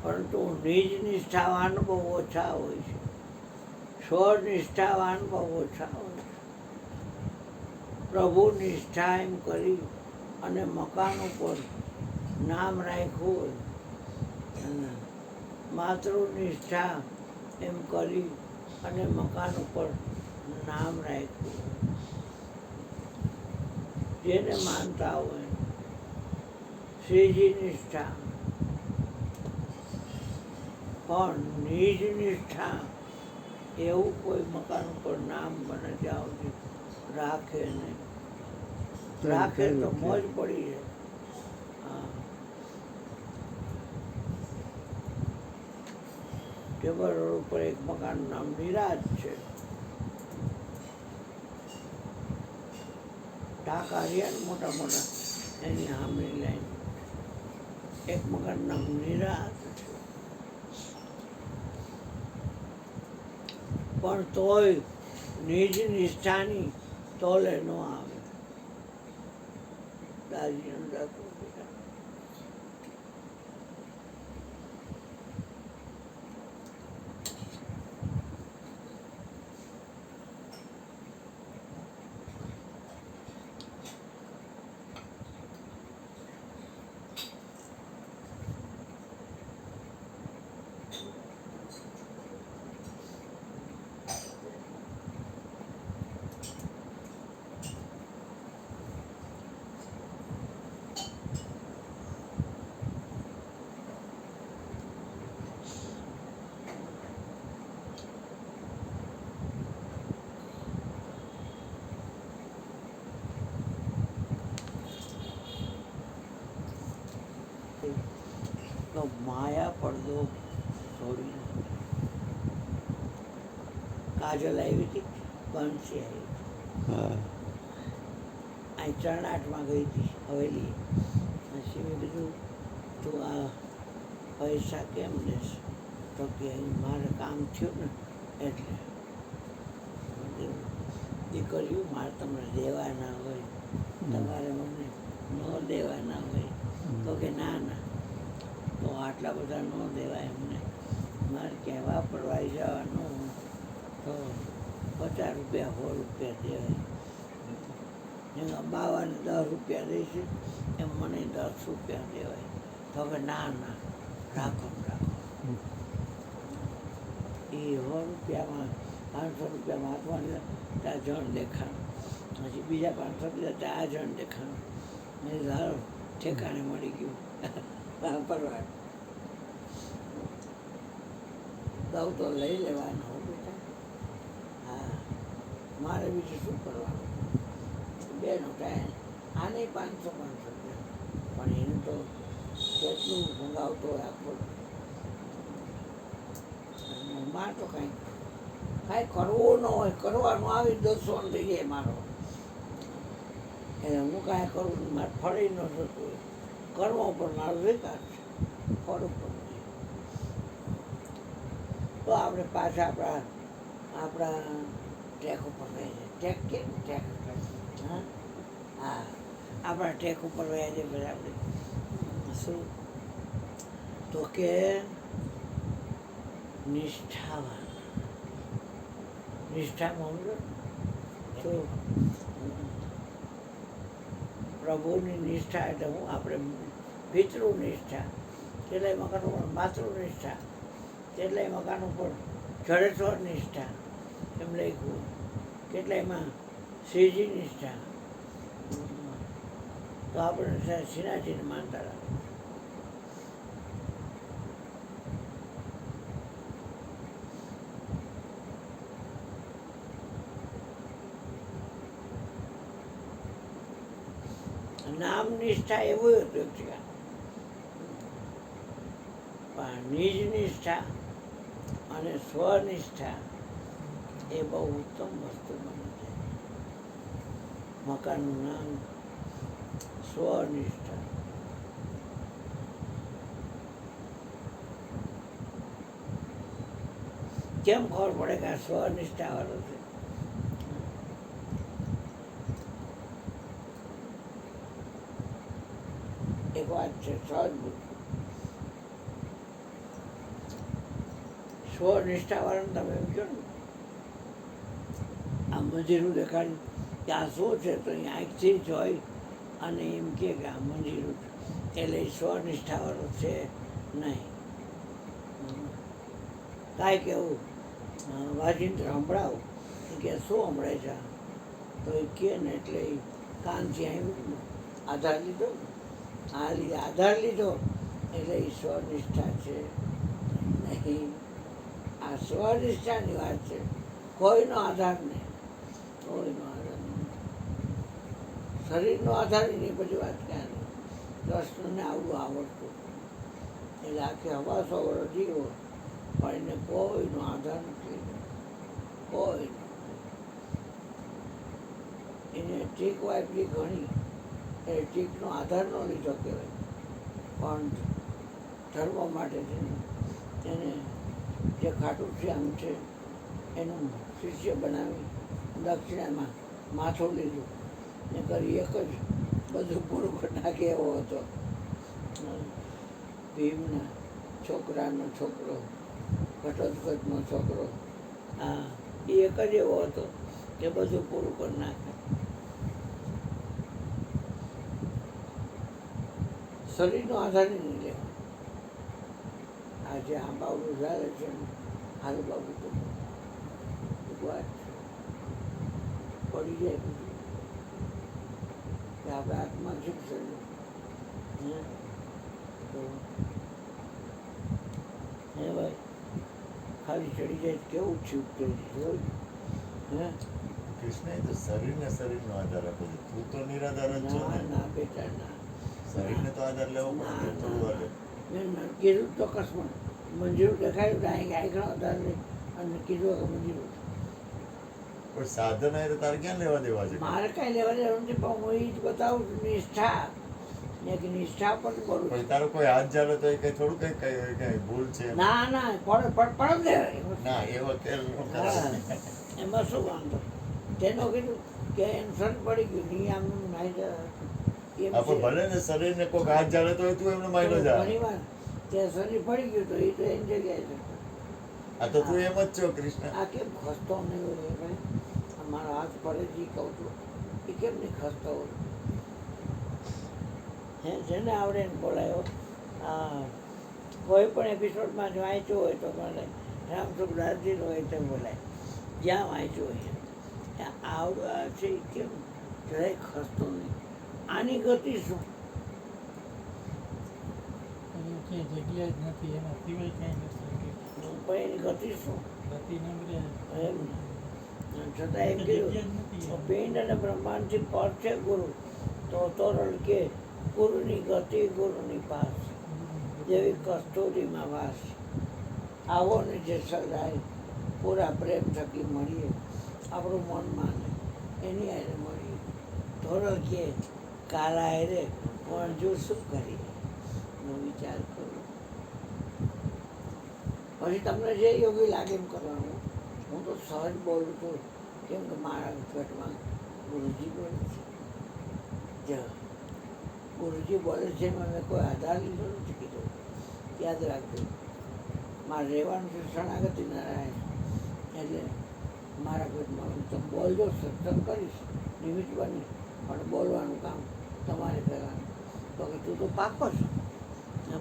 પરંતુ નિજ નિષ્ઠાવાન બહુ ઓછા હોય છે, સ્વનિષ્ઠાવાન બહુ ઓછા હોય છે. પ્રભુ નિષ્ઠા એમ કરી અને મકાન ઉપર નામ રાખ્યું હોય, અને માતૃનિષ્ઠા એમ કરી અને મકાન ઉપર નામ રાખ્યું હોય. જેને માનતા હોય શ્રીજી નિષ્ઠા, પણ નિજ નિષ્ઠા એવું કોઈ મકાન ઉપર નામ બને ત્યાં સુધી રાખે નહીં. રાખે તો મોજ પડી જાય. હા, ટેબલ રોડ ઉપર એક મકાનનું નામ નિરાજ છે. ટાંકા રહ્યા ને મોટા મોટા, એની સામેની લાઈન એક મકાનનું નામ નિરાજ છે. પણ તોય નિજ નિષ્ઠાની તોલે ન આવે. દાદીનું દાખલો બેટા. તો માયા પડદો છોડી કાજલ આવી હતી, બંસી આવી હતી. અહીં ચરણાટમાં ગઈ હતી હવેલી. પછી મેં કીધું તું આ પૈસા કેમ લેશ? તો કે મારે કામ થયું ને એટલે. દીકરીઓ મારે તમને દેવાના હોય, તમારે મને ન દેવાના હોય. તો કે ના ના, તો આટલા બધા ન દેવાય એમને. મારે ક્યાંય વાપરવા જવાનું તો 50 રૂપિયા 100 રૂપિયા દેવાય. એમ બાવાને 10 રૂપિયા દઈશ એમ મને 10 રૂપિયા દેવાય. તો કે ના ના, રાખો ને રાખો. એ 100 રૂપિયામાં 500 રૂપિયામાં હાથમાં લીધા ત્યાં જણ દેખાણું. પછી બીજા 500 લીધા ત્યાં આ જણ દેખાણું. મેં ધારો ઠેકાણે મળી ગયું વાપરવાનું. દઉં તો લઈ લેવાનો હો બેટા. હા, મારે બીજું શું કરવાનું? બેનો ટાઈમ આને 500 રૂપિયા, પણ એનું તો કેટલું મંગાવતો હોય આખો. મારે તો કાંઈ કરવું ન હોય, કરવાનું આવી 200 થઈ જાય મારો. એટલે હું કાંઈ કરું મારે ફળી ન થતું હોય. કર્મ ઉપર મારો વિકાસ છે, ફળ ઉપર નહીં. તો આપણે પાછા આપણા ટેક ઉપર રહી જાય. ટેક કેમ ટેક? હા હા, આપણા ટેક ઉપર રહ્યા જાય. પછી આપણે શું? તો કે નિષ્ઠાવાન. નિષ્ઠામાં શું? પ્રભુની નિષ્ઠા એટલે હું આપણે પિતૃનિષ્ઠા. કેટલાય મકાન ઉપર માતૃનિષ્ઠા, કેટલાય મકાન ઉપર જડેશ્વર નિષ્ઠા એમ લખ્યું. કેટલાયમાં શ્રીજી નિષ્ઠા. તો આપણે શ્રીનાથજીને માનતા રાખો. નામ નિષ્ઠા એવું હતું છે, પણ નિજ નિષ્ઠા અને સ્વનિષ્ઠા એ બહુ ઉત્તમ વસ્તુ બને છે. મકાનનું નામ સ્વનિષ્ઠા. કેમ ખબર પડે કે આ સ્વનિષ્ઠા વાળો છે? એક વાત છે, સહજ બુદ્ધિ. સ્વનિષ્ઠાવાળાને તમે એમ કહો ને આ મંજીરું દેખાડ્યું કે આ શું છે તો અહીં આંખથી જ હોય અને એમ કે આ મંજીરું એટલે એ સ્વનિષ્ઠાવાળો છે નહીં. કાંઈ કેવું વાજિંત્ર સંભળાવું કે શું સંભળાય છે તો એ કહે ને એટલે એ કાનથી અહીં આધાર લીધો આધાર લીધો એટલે એ સ્વનિષ્ઠા છે નહીં. આ સ્વનિષ્ઠાની વાત છે, કોઈનો આધાર નહીં, કોઈનો આધાર નહીં. શરીરનો આધાર નહીં, બધી વાત ક્યાં નહીં. કૃષ્ણને આવડું આવડતું એટલે આખી હવા 100 વર્ષ જીવો પણ એને કોઈનો આધાર નથી, કોઈનો. એને ટીક વાપરી ઘણી એ ટીકનો આધાર ન લીધો કહેવાય, પણ ધર્મ માટે છે એને જે ખાટું શ્યામ છે એનું શિષ્ય બનાવી દક્ષિણામાં માથું લીધું ને કરી એક જ બધું પૂરું કરી નાખે એવો હતો. ભીમના છોકરાનો છોકરો, ઘટોત્કચનો છોકરો, હા એ એક જ એવો હતો કે બધું પૂરું કરી નાખે. શરીરનો આધાર નહીં લેવો. આજે આ બાબુ ચાલે છે હાલ બાબુ તો વાત પડી જાય બધું કે આપણે આત્મા શિક્ષણ તો હે ભાઈ ખાલી ચડી જાય કેવું છૂટ કરી દીધું હે. કૃષ્ણએ તો શરીરનો આધાર આપે છે. તું તો નિરાધાર જ છો ને. ના બેટા ના, શરીરને તો આધાર લેવો પડે તો થોડું હાલે. મેં કીધું ચોક્કસમાં મંજૂર દેખાયું ડાઈ ગાયકનો આધાર નહીં અને કીધું કે મંજૂર પણ સાધન એ તો તારે ક્યાં લેવા દેવા છે? મારે કાંઈ લેવા દેવાનું નથી, પણ હું એ જ બતાવું છું નિષ્ઠા ને કે નિષ્ઠા પણ કરું પણ છું. તારો કોઈ હાથ ચાલે તો એ કઈ થોડું કઈ ભૂલ છે? ના ના પણ દેવાય ના એવો તેલ નો કરાય. એમાં શું વાંધો. તેનો કીધું કે એમ સર પડી ગયું નહીં આમ નાઈ જાય આપણે ભલે ને શરીરને કોઈક હાથ ચાલે તો તું એમને માયલો જા. ઘણી વાર ત્યાં શરીર પડી ગયું તો એ તો એની જગ્યાએ છે. આ તો તું એમ જ છો કૃષ્ણ. આ કેમ ખસતો નહીં હોય ભાઈ? અમારો હાથ પડે જ કહું છું એ કેમ નહીં ખસતો હોય? હે જેને આવડે ને બોલાયો. કોઈ પણ એપિસોડમાં જો વાંચ્યું હોય તો મને રામસુખ દાસજીનું હોય તો બોલાય. જ્યાં વાંચ્યું હોય ત્યાં આવડવા છે એ કેમ જરાય ખસતો નહીં? આની ગતિ શું? જગ્યા જ નથી, એના સિવાય કાંઈ નથી. પણ એની ગતિ શું? ગતિ નંબરે એમ છતાં એમ કીધું પિંડ અને બ્રહ્માંડથી પર છે ગુરુ તો તોરણ કે ગુરુની ગતિ ગુરુની પાસ જેવી કસ્તુરીમાં વાસ. આવો ને જે સદાય પૂરા પ્રેમ થકી મળીએ, આપણું મન માને એની હારે મળીએ. ધોરણ કે કાલા હારે વણજુ શું કરીએ નો વિચાર કરો. પછી તમને જે યોગી લાગે એમ કરવાનું. હું તો સહજ બોલું છું કેમ કે મારા ઘટમાં ગુરુજી બોલે છે. જ ગુરુજી બોલે છે એમાં મેં કોઈ આધાર લીધો નથી કીધું. યાદ રાખજો, મારે રહેવાનું છે શરણાગતિ નારાયણ એટલે મારા ઘટમાં તમે બોલજો, સત્સંગ કરીશ નિમિત્ત બની, પણ બોલવાનું કામ તમારે કરવાનું. તો કે તું તો પાકો છો,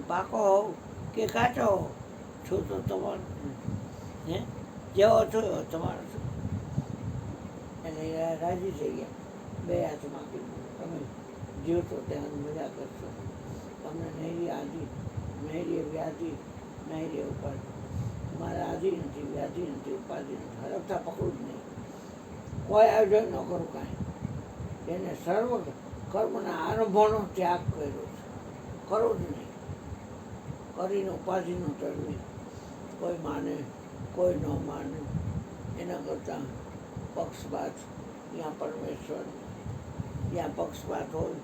પાકો હોવ કે કાચો હોવ છું તો તમારું હે જેવો છો એવો તમારો છો. એટલે રાજી થઈ ગયા. બે હાથમાં કીધું તમે જીવતો ત્યાં મજા કરશો. તમને નહેરી આદિ, નહેરી વ્યાધિ, નહેરી ઉપાધિ. મારે આદિ નથી, વ્યાધિ નથી, ઉપાધિ નથી. હરખતા પકડું જ નહીં. કોઈ આયોજન ન કરું કાંઈ. એને સર્વ કર્મના આરંભોનો ત્યાગ કર્યો છે. કરો જ નહીં. કરીને ઉપાધિનો તરવી. કોઈ માને કોઈ ન માને એના કરતાં પક્ષપાત ત્યાં પરમેશ્વર, ત્યાં પક્ષપાત હોય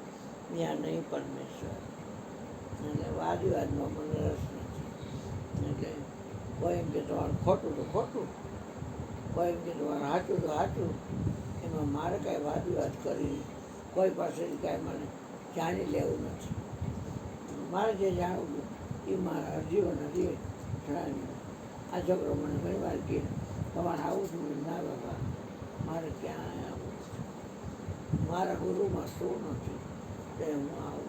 ત્યાં નહીં પરમેશ્વર. એટલે વાદવિવાદમાં મને રસ નથી. એટલે કોઈ એમ કે તમારું ખોટું તો ખોટું, કોઈ એમ કે તમારું સાચું તો સાચું. એમાં મારે કાંઈ વાદવિવાદ કરીને કોઈ પાસેથી કાંઈ મને જાણી લેવું નથી. મારે જે જાણવું એ મારા જીવન હજી જણાવ્યું. આ છોકરો મને ઘણી વાર કહે તમારે આવું છું ના બાબા મારે ક્યાં આવું મારા ગુરુમાં શું નથી તે હું આવું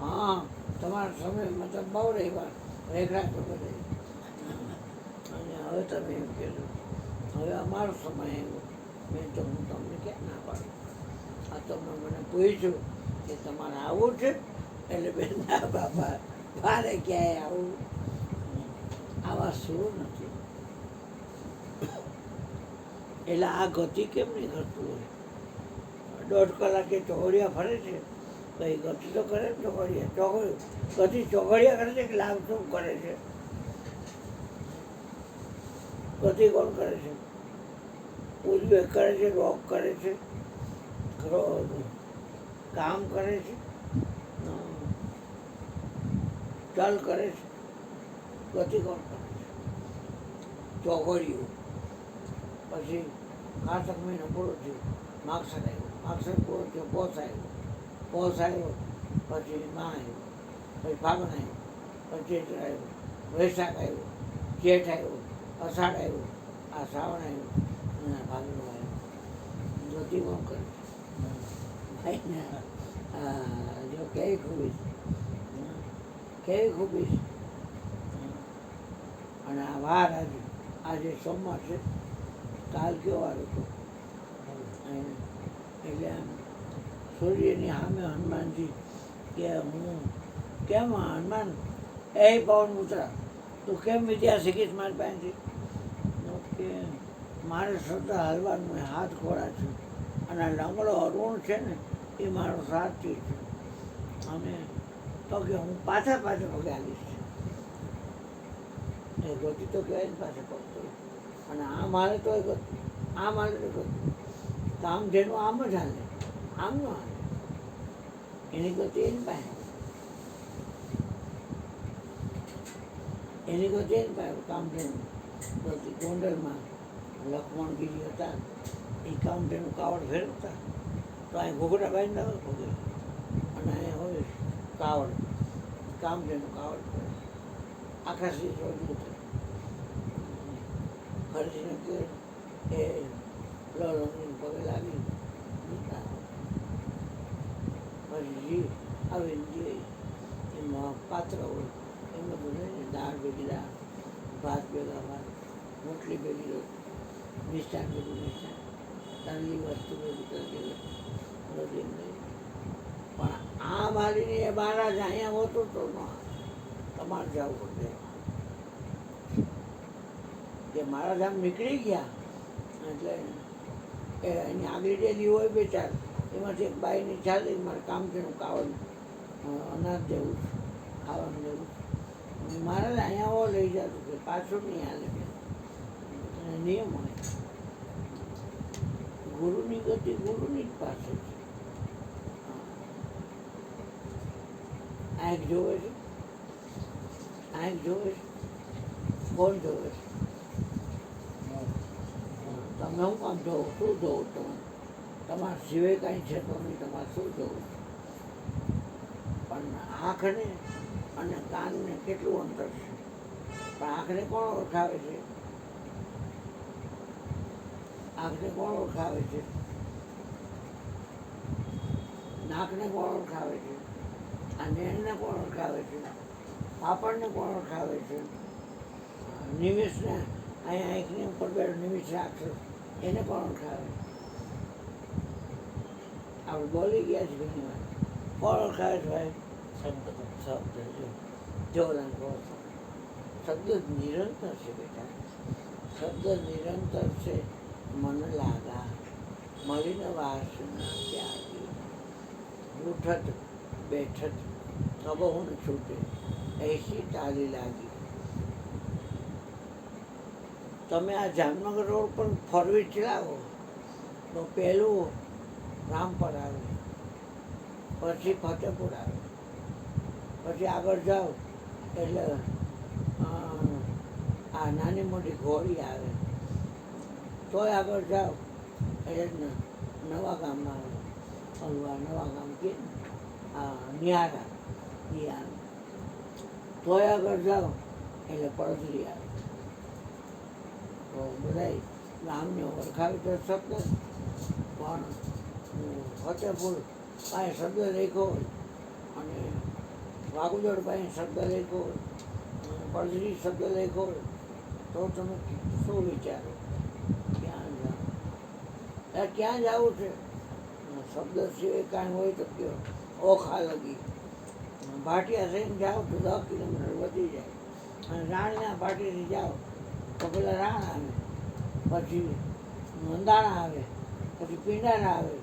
હા તમારા સમય મતલબ બહુ રહી વાર રેખરા તો બધે અને હવે તમે એમ કહેજો હવે અમારો સમય આવ્યો મેં તો હું તમને ક્યાં ના પાડું આ તમે મને પૂછ્યું કે તમારે આવું છે એટલે બેન ના બાપા મારે ક્યાંય આવું આવા શું નથી એટલે આ ગતિ કેમ નહીં કરતું હોય 1.5 કલાકે ચોઘડિયા ફરે છે કઈ ગતિ તો કરે ને ચોઘડિયા ગતિ ચોઘડિયા કરે છે કે લાભ શું કરે છે ગતિ કોણ કરે છે ઉદ્વેગ કરે છે રોગ કરે છે કામ કરે છે ચલ કરે છે ગતિ કોણ કરે છે ચોઘડિયું પછી કારતક મહિનો પૂરો થયો માગસર આવ્યો માગસર પૂરો થયો પોષ આવ્યો પછી મા આવ્યો પછી ફાગણ આવ્યો પછી ચૈત્ર આવ્યો વૈશાખ આવ્યો જેઠ આવ્યો અષાઢ આવ્યો આ શ્રાવણ આવ્યો અને ભાગનો આવ્યો ગતિ કોણ કરે ભાઈ ને જો કેવી ખૂબી કેવી ખૂબી અને આ વાર આજે સોમવાર છે કાલ કયો વાર હતો એટલે આમ સૂર્યની સામે હનુમાનજી કે હું કેમ હનુમાન એ પવન પુત્ર તું કેમ વિદ્યા શીખીશ મારી પાસેથી કે મારે શ્રદ્ધા હલવાનું હાથ ખોળા છે અને લંગડો અરુણ છે ને એ મારો સાથી છે અને તો કે હું પાછા પગે આવીશ એ ગતિ તો કહેવાય ને પાસે પગતો અને આ મારે તો ગતિ આ મારે તો ગતિ કામ જેનું આમ જ હાલે આમ ન હાલે એની ગતિ એની પાસે એની ગતિ એની પાસે કામ જેનું ગતિ ગોંડલમાં લક્ષ્મણગીરી હતા એ કામ જેનું કાવડ ફેરવતા તો અહીં ઘૂઘરા બાંધી ના પગે અને અહીંયા હોય કાવડ કામ જેનું કાવડ ફેરવે આખા શ્રી રોજનું થાય ખર્ચીને કે એ લણની પગે લાગી પછી જી આવીને જે એમાં પાત્ર હોય એમાં બધું લઈને દાળ ભેગી દાળ ભાત ભેગા ભાત રોટલી ભેગી રોટલી મિષ્ટાન ભેગું મિષ્ટાન તળેલી વસ્તુ ભેગી તળેલી બધી એમ લઈ પણ આ મારીને એ મહારાજ અહીંયા હોતું તો ન તમારે જવું પડે કે મહારાજ આમ નીકળી ગયા એટલે એ એની આગળ ડેલી હોય બે ચાર એમાંથી એક બાઈની ચાલી મારે કામ થયું કાવડ અનાજ દેવું ખાવાનું દેવું મહારાજ અહીંયા લઈ જતું કે પાછું નહીં હાલે કે નિયમ હોય ગુરુની ગતિ ગુરુની જ પાસે છે આંખ જોવે છે આંખ જોવે છે કોણ જોવે છે તમે હું કામ જોવો શું જોવું તમે તમારા સિવાય કાંઈ છે તો નહીં તમારે શું જોવું પણ આંખને અને કાનને કેટલું અંતર છે પણ આંખને કોણ ઓળખાવે છે આંખને કોણ ઓળખાવે છે નાકને કોણ ઓળખાવે છે આ નેણને કોણ ઓળખાવે છે પાપડને કોણ ઓળખાવે છે નિમિષને અહીંયા આંખની ઉપર બે નિમિષ રાખશો એને કોણ ઓળખાવે આપણે બોલી ગયા છે ઘણી વાર કોણ ઓળખાવે છે ભાઈ શબ્દ જો શબ્દ નિરંતર છે બેટા શબ્દ નિરંતર છે મન લાગા મળીને વાસના ત્યાગી ઉઠત બેઠત કબહું છૂટે એસી તાલી લાગી તમે આ જામનગર રોડ પર ફોરવીલ ચલાવો તો પહેલું રામપર આવે પછી ફતેપુર આવે પછી આગળ જાઓ એટલે આ નાની મોટી ઘોડી આવે તોય આગળ જાઓ એટલે નવા ગામમાં આવે નવા ગામ કે નિહારા એ આવે તોય આગળ જાઓ એટલે પડદરી આવે તો બધાય ગામને ઓળખાવી તો શબ્દ પણ ફતેપુર પાસે શબ્દ લખ્યો હોય અને વાગુદોડ પાસે શબ્દ લખ્યો હોય અને પડદરી શબ્દ લખ્યો હોય તો તમે શું વિચારો ક્યાં જાઓ? ક્યાં જવું છે? શબ્દ સિવાય કાંઈ હોય તો કયો. ઓખા લગી ભાટિયા થઈને જાઓ તો 10 કિલોમીટર વધી જાય અને રાણીના ભાટીથી જાઓ તો પેલા રાણ આવે, પછી મંદાણા આવે, પછી પિંડારા આવે,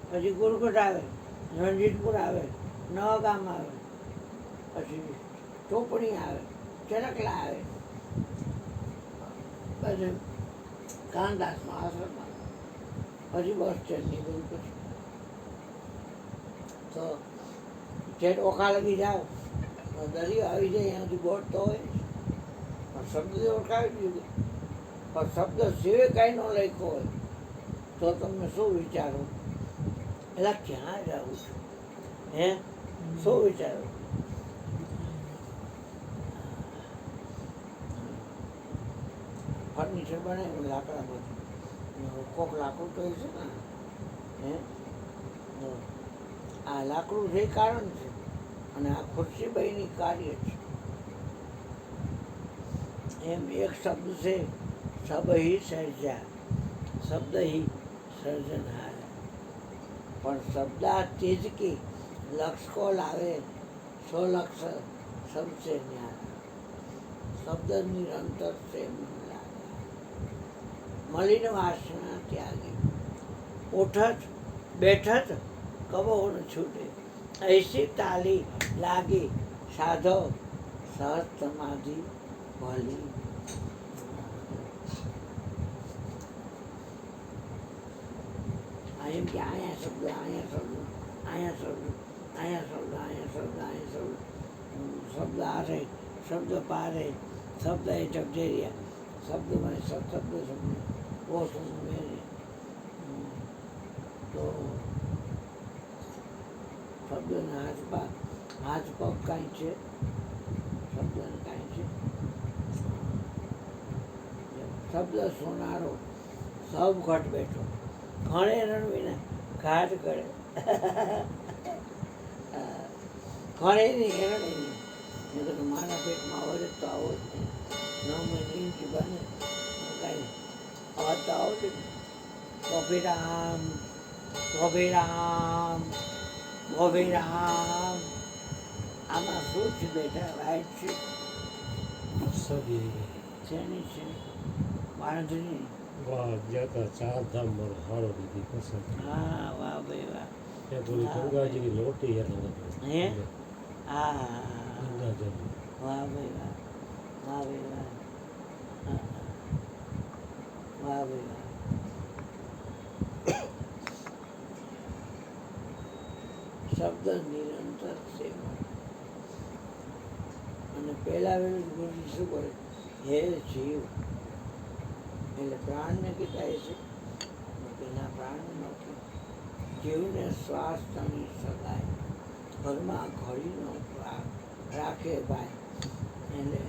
પછી ગુરગુટ આવે, રણજીતપુર આવે, નવાગામ આવે, પછી ચોપડી આવે, ચરકલા આવે, પછી કાનદાસનો આશ્રમ આવે, પછી બસ સ્ટેન્ડ નીકળ્યું. પછી તો જેટ ઓખા લગી જાઓ તો દરિયો આવી જાય, એનાથી બોટ તો હોય પણ શબ્દ ઓળખાવી દીધું. પણ શબ્દ સિવાય કાંઈ ન લખ્યો હોય તો તમે શું વિચારો? એટલે ક્યાં જવું છે? હે શું વિચારો? ફર્નિચર બનાવ્યું લાકડા બધું, કોક લાકડું તો છે ને, હે આ લાકડું જે કારણ છે અને આ ખુરશીબાઈની કાર્ય છે. એમ એક શબ્દ છે, સબ હિ સર્જા, શબ્દ હિ સર્જનહાર. પણ શબ્દા તેજ કી લક્ષ કો લાવે, સો લક્ષ સબસે ન્યારા. શબ્દ નિરંતર છે મન લાગે, મલિન વાસના ત્યાગી. ઉઠત બેઠત કબો ન છૂટે, ऐसी ताली लागी साधो સહજ સમાધિ ભલી. એમ કે અહીંયા શબ્દ, અહીંયા શબ્દ, અહીંયા શબ્દ, અહીંયા શબ્દ, અહીંયા શબ્દ, અહીંયા શબ્દ, શબ્દ આરે, શબ્દ પારે, શબ્દ એ જગજેરિયા, શબ્દ મને સત્શબ્દ શબ્દ વો સુન મેરે. તો શબ્દના હાથ પગ કાંઈ છે, શબ્દને કાંઈ છે. શબ્દ સોનારો સૌ ઘટ બેઠો, ઘણે રણવીના ઘાટ કરે. ઘણે નહીં હેરણે નહીં. મેં તો મારા પેટમાં અવજ તો આવો જ નહીં. 9 મહિને ઇંચી બને કાંઈ અવાજ તો આવો જ નહીં. ગોભીરામ ગોભીરામ ગોભીરામ. આમાં શું છે બેટા? વાઇટ છે સદી શેની છે? વાંધની. વાહ જતા 4 ધામ મારો હારો દીધી પસંદ. હા વાહ ભાઈ વાહ. એ થોડી ગંગાજીની લોટી એટલે હે હા ગંગાજળ. વાહ ભાઈ વાહ. વાહ ભાઈ વાહ. હા, વાહ ભાઈ વાહ. શબ્દ નિરંતર સેવા. અને પહેલા વેળે ગુરુજી શું કરે? હે જીવ, એટલે પ્રાણને કીધા એ છે પેલા પ્રાણને નથી. જીવને શ્વાસ તણી સગાય, ઘરમાં ઘડીનો રાખે ભાઈ. એટલે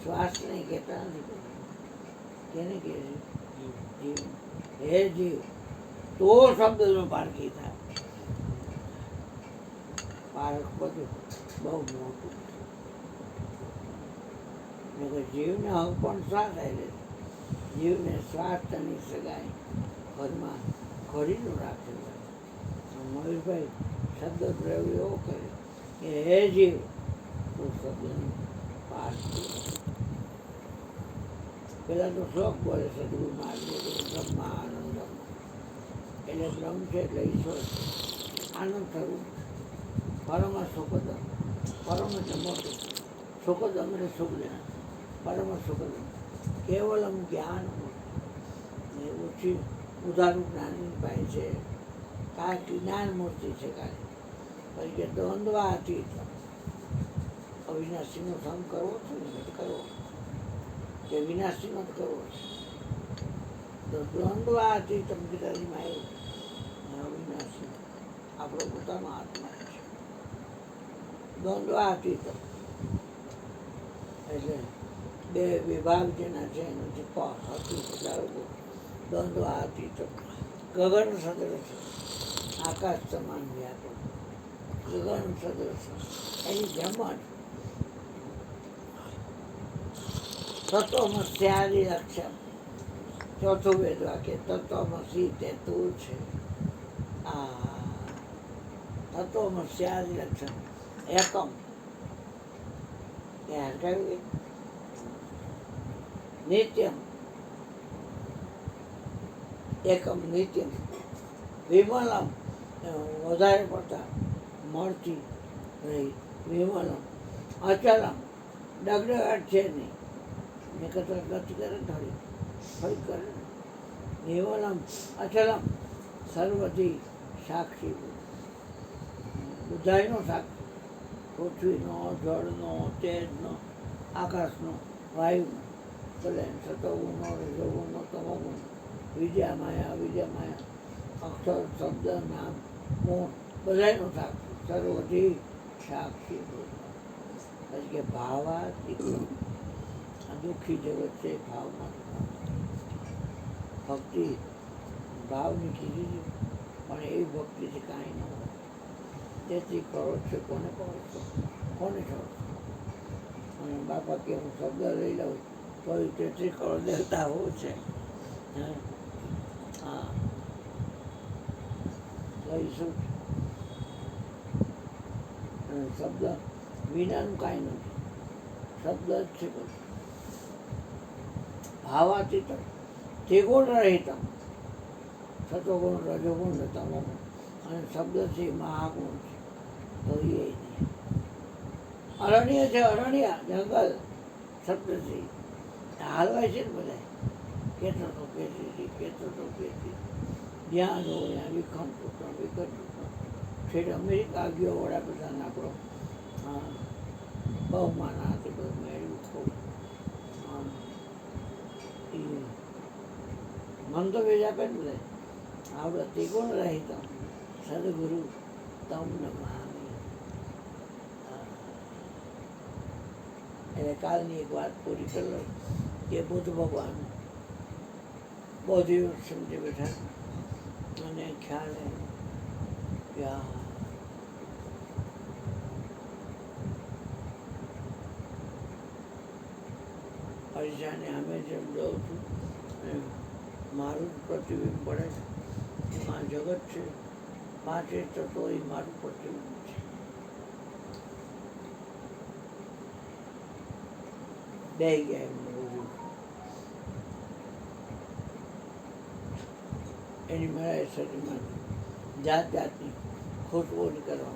શ્વાસ નહીં કહેતા નથી. કેને કહે છે? જીવ. હે જીવ, તો શબ્દનો પારખી થાય. પારખ બધું બહુ મોટું. જીવને હક પણ શ્વાસ આવે. જીવને શ્વાસ તણી સગાય, ઘરમાં ઘડીનું રાખે. મયુરભાઈ શબ્દ પ્રયોગ એવો કરે કે હે જીવ, તો શબ્દનું પાઠ. પેલા તો શ્લોક બોલે સદગુરુ માર્ગ બ્રહ્માનંદમ. એટલે બ્રહ્મ છે એટલે ઈશ્વર આનંદ થવું. પરમ સુખદમ, પરમ એટલે મોટું, સુખદમ એટલે સુખ દેના, પરમ સુખદમ કેવલમ જ્ઞાન. એ ઓછી ઉદારું જ્ઞાની ભાઈ છે, કાંઈ જ્ઞાન મૂર્તિ છે કાંઈ. પછી કે દ્વંદ્વાતીત, અવિનાશીનો સંગ કરવો છે ને કરવો, કે વિનાશીનો જ કરવો છે. તો દ્વંદ્વાતીત ગીતાજીમાં આવ્યું અવિનાશી આપણો પોતાનો આત્મા છે. દ્વંદ્વાતીત એટલે બે વિભાગ જેના છે એનાથી હાથી પધારો દ્વંદ્વ હાથી તો ગગન સદૃશ આકાશ સમાન વ્યાપક ગગન સદૃશ એની જેમ જ તત્વમસ્યાદિ લક્ષણ ચોથું વેદ વાક્ય તત્વમસી તે તું છે આ તત્વમસ્યાદિ લક્ષણ એકમ એ હરકાવ્યું નિત્યમ એકમ નિત્યમ વિમલમ વધારે પડતા મળતી રહી વિમલમ અચલમ ડગડગાટ છે નહીં ને કતરા ગતિ કરે થોડી થોડી કરે વિમલમ અચલમ સર્વથી સાક્ષી બુધાઈનો સાક્ષી પૃથ્વીનો જળનો તેજનો આકાશનો વાયુનો ભલે સતોગુણનો રજોગુણનો તમોગુણ વિદ્યા માયા અક્ષર શબ્દ નામ ગુણ બધાનો સાક્ષી સર્વથી સાક્ષી પછી કે ભાવાતીત આ દુઃખી જગત છે ભાવમાં ભક્તિ ભાવની કીધી પણ એવી ભક્તિથી કાંઈ ન હોય તેથી કરો છો કોને કરો છો કોને છો અને બાપા કે હું શબ્દ લઈ લઉં તો 33 કરોડ દેવતા હોવું છે હા લઈશું અને શબ્દ વિનાનું કાંઈ નથી શબ્દ જ છે બધું ભાવાતીત ત્રિગુણ રહિતમ સતોગુણ રજોગુણ ને તમોગુણ અને શબ્દ છે મહાગુણ છે તો એ નહીં અરણ્ય છે અરણ્ય જંગલ શબ્દથી હાલવાય છે ને બધા કેટલો તો કેતી જ્યાં જો ત્યાં વિખમ ટૂંકણ વિકટ ટૂંકણ છેલ્લે અમેરિકા ગયો વડાપ્રધાન આપણો બહુમાન હાથે બધું મેળવ્યું ખૂબ એ મંતવ્ય જ આપે ને બધા આપણે ત્રિગુણ રહિત સદગુરુ તમને મામી એટલે કાલની એક વાત પૂરી કરી લો કે બુદ્ધ ભગવાન બહુ દિવસ સમજી બેઠા અને ખ્યાલ કે પૈસાને અમે જેમ જોઉં છું મારું જ પ્રતિબિંબ પડે છે એમાં જગત છે પાંચે તત્વો એ મારું પ્રતિબિંબ છે બે ગયા એમને બધું એની મેળાએ શરીરમાં જાત જાતની ખુશબુ નીકળવા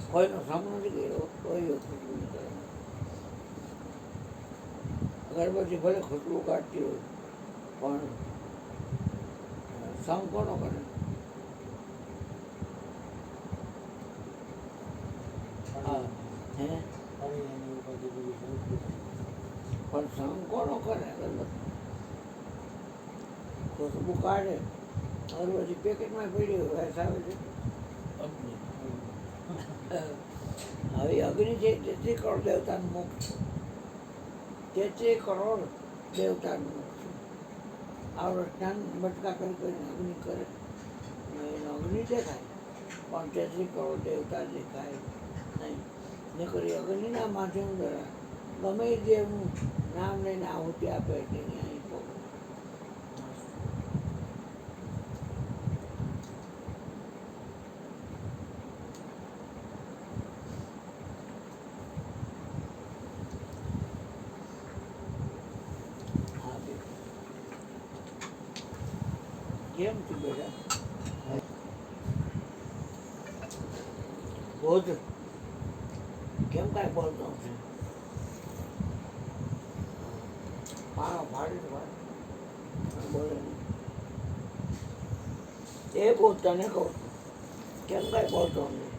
કોઈનો સંગ નથી કર્યો કોઈ ખુશબુ નીકળવા અગરબત્તી ભલે ખુશબુ કાઢતી હોય પણ સંગ કોનો કરે હા હે પણ સંગ કોનો કરે અગરબત્તી ખુશબુ કાઢે અગરબત્તી પેકેટમાં પડી હોય વેસાવે છે હવે અગ્નિ છે 33 કરોડ દેવતાનું મુખ છે 33 કરોડ દેવતાનું મુખ છે આવડો જ્ઞાન બટકા કરીને અગ્નિ કરે એનો અગ્નિ દેખાય પણ 33 કરોડ દેવતા દેખાય નહીં નકરી અગ્નિના માધ્યમ દ્વારા ગમે એ દેવનું નામ લઈને આહુતિ આપે તેની અહીં કેમ તું બેટા બોધ કેમ કાંઈ બોલતો નથી પાણો ફાડી બોલે નહીં એ બોધ તને કહું છું કેમ કાંઈ બોલતો નથી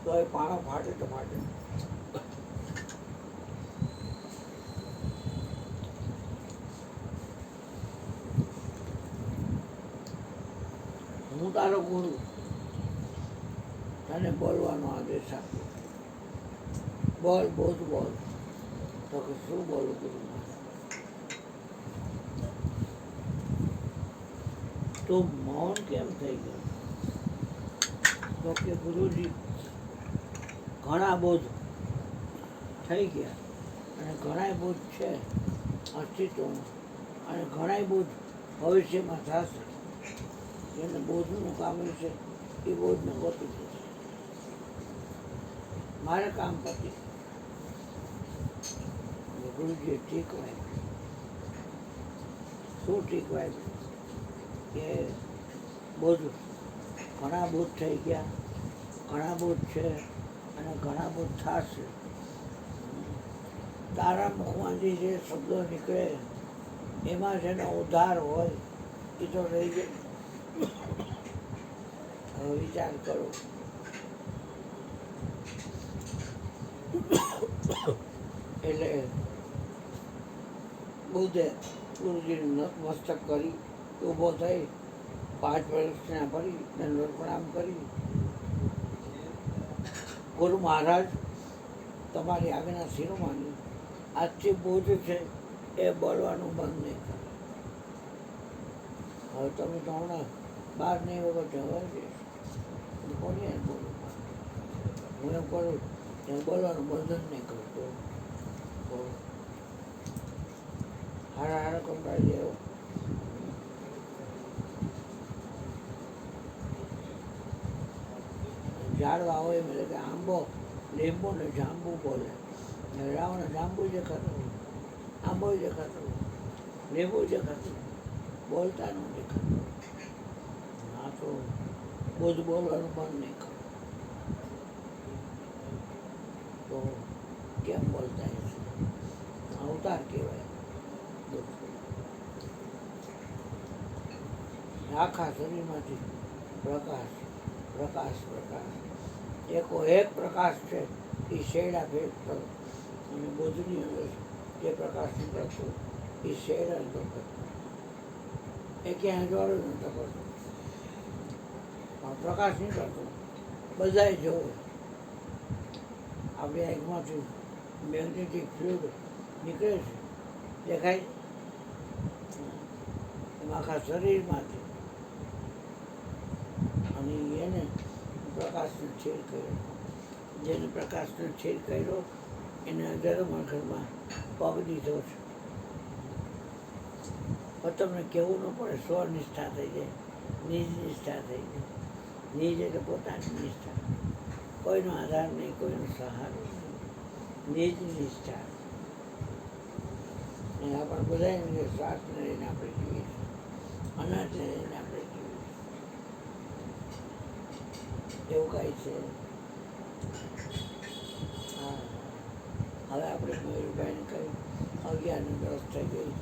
તો એ પાણો ફાટે તો ફાટે હું તારો ગુરુ તને બોલવાનો આદેશ આપ્યો બોલ બોધ બોલ તો કે શું બોલું ગુરુ મહારાજ? તો મૌન કેમ થઈ ગયું? તો કે ગુરુજી ઘણા બોધ થઈ ગયા અને ઘણા બોધ છે અસ્તિત્વમાં અને ઘણા બોધ ભવિષ્યમાં થશે. જેને બોધનું કામ છે એ બોધને ગોતી જશે. મારે કામ પતી. ગુરુજીએ ઠીક વાગ્યું. શું ઠીક વાગ્યું? કે બોધ ઘણા બોધ થઈ ગયા, ઘણા બોધ છે અને ઘણા બોધ થશે. તારા મુખમાંથી જે શબ્દો નીકળે એમાં જેનો ઉદ્ધાર હોય એ તો રહી જાય. હવે વિચાર કરો. એટલે બુદ્ધે ગુરુજીનું નતમસ્તક કરી ઊભો થઈ 5 પ્રદક્ષિણા ફરી દંડવત પ્રણામ કરી, ગુરુ મહારાજ તમારી આજ્ઞા શિરોમાની આજથી બોધ છે એ બોલવાનું બંધ નહીં કરે. હવે તમે તો હમણાં બહાર નહીં વખત જવા જઈશ કોની યાર બોલું? હું એમ કરું ત્યાં બોલવાનું બંધ જ નહીં કરતો. તો હારા હારા કંટાળી જેવો ઝાડવા હોય એટલે કે આંબો, લીંબુ ને જાંબુ બોલે. રાવણ જાંબુ દેખાતું, આંબો દેખાતું, લીંબુ દેખાતું, બોલતા ન દેખાતું. હા તો બોધ બોલવાનું બંધ નહીં કરો તો કેમ બોલતા હશે? અવતાર કહેવાય. આખા શરીરમાંથી પ્રકાશ પ્રકાશ પ્રકાશ એકો એક પ્રકાશ છે એ શેડા ભેદ કરો અને બોધની અંદર જે પ્રકાશ નીકળતો એ શેડા નતો કરતો. એ ક્યાંય જોડે નતો કરતો પણ પ્રકાશ નીકળતો બધાએ જોવે. આપણી આંખમાંથી મેગ્નેટિક ફ્લુઇડ નીકળે છે, દેખાય એમાં આખા શરીરમાંથી. અને એને પ્રકાશનો છેદ કર્યો. જેને પ્રકાશનો છેદ કર્યો એને ધર્મઘરમાં પગ દીધો છે. પણ તમને કહેવું ન પડે, સ્વનિષ્ઠા થઈ જાય, નિજ નિષ્ઠા થઈ જાય. નિજ એટલે પોતાની નિષ્ઠા, કોઈનો આધાર નહીં, કોઈનો સહારો નહીં, નિજ નિષ્ઠા. અને આપણે બધા શ્વાસને લઈને આપણે જીવીએ છીએ, અનાજને લઈને આપણે જીવીએ છીએ. એવું કાંઈ છે? હા, હવે આપણે મયુરભાઈને કહ્યું 11 ને 10 થઈ ગઈ.